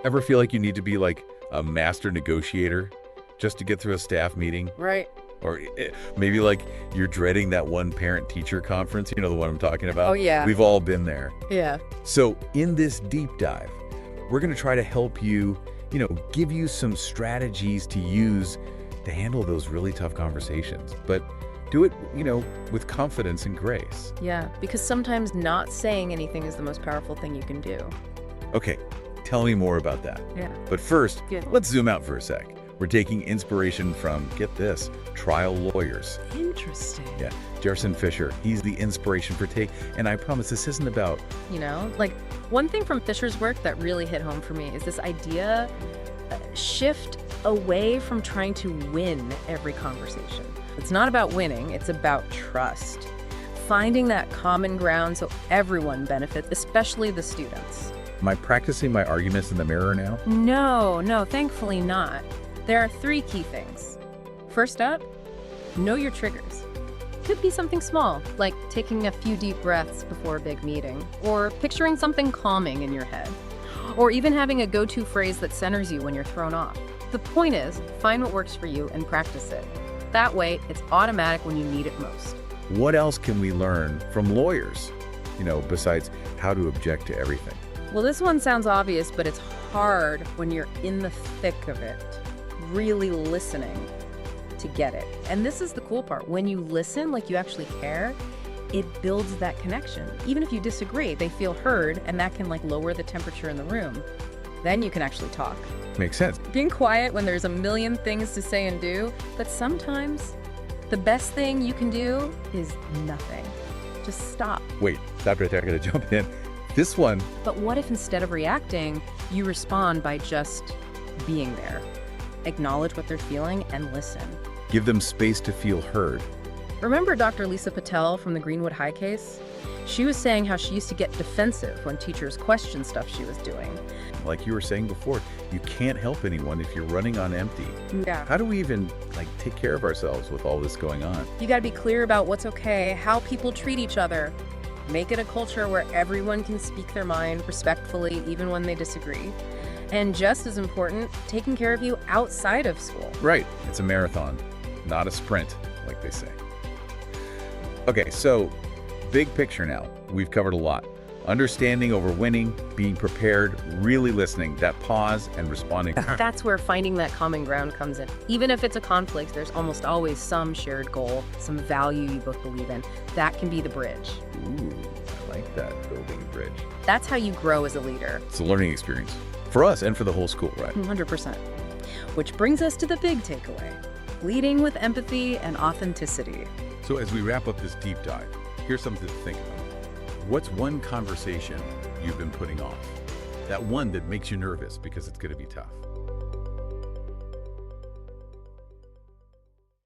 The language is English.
Ever feel like you need to be like a master negotiator just to get through a staff meeting? Right. Or maybe like you're dreading that one parent-teacher conference, you know the one I'm talking about? Oh, yeah. We've all been there. Yeah. So in this deep dive, we're going to try to help you, give you some strategies to use to handle those really tough conversations. But do it, with confidence and grace. Yeah, because sometimes not saying anything is the most powerful thing you can do. Okay, tell me more about that. Yeah. But first, Good. let's zoom out for a sec. We're taking inspiration from, get this, trial lawyers. Interesting. Yeah, Jefferson Fisher, he's the inspiration for and I promise this isn't about, Like one thing from Fisher's work that really hit home for me is this idea, shift away from trying to win every conversation. It's not about winning, it's about trust. Finding that common ground so everyone benefits, especially the students. am I practicing my arguments in the mirror now? No, thankfully not. There are 3 key things. First up, know your triggers. Could be something small, like taking a few deep breaths before a big meeting, or picturing something calming in your head, or even having a go-to phrase that centers you when you're thrown off. The point is, find what works for you and practice it. That way, it's automatic when you need it most. What else can we learn from lawyers, besides how to object to everything? Well, this one sounds obvious, but it's hard when you're in the thick of it, really listening to get it. And this is the cool part. When you listen like you actually care, it builds that connection. Even if you disagree, they feel heard, and that can lower the temperature in the room. Then you can actually talk. Makes sense. Being quiet when there's a million things to say and do, but sometimes the best thing you can do is nothing. Just stop. Wait, stop right there. I gotta jump in. This one, But what if instead of reacting, you respond by just being there? Acknowledge what they're feeling and listen. give them space to feel heard. Remember Dr. Lisa Patel from the Greenwood High case? She was saying how she used to get defensive when teachers questioned stuff she was doing. Like you were saying before, you can't help anyone if you're running on empty. Yeah. How do we even take care of ourselves with all this going on? You gotta be clear about what's okay, how people treat each other. Make it a culture where everyone can speak their mind respectfully, even when they disagree. And just as important, taking care of you outside of school. Right, it's a marathon, not a sprint, like they say. Okay, so big picture now. We've covered a lot. Understanding over winning, being prepared, really listening, that pause and responding. That's where finding that common ground comes in. Even if it's a conflict, there's almost always some shared goal, some value you both believe in. That can be the bridge. Ooh, I like that, building a bridge. That's how you grow as a leader. It's a learning experience for us and for the whole school, right? 100%. Which brings us to the big takeaway. Leading with empathy and authenticity. So as we wrap up this deep dive, here's something to think about. What's one conversation you've been putting off? That one that makes you nervous because it's going to be tough.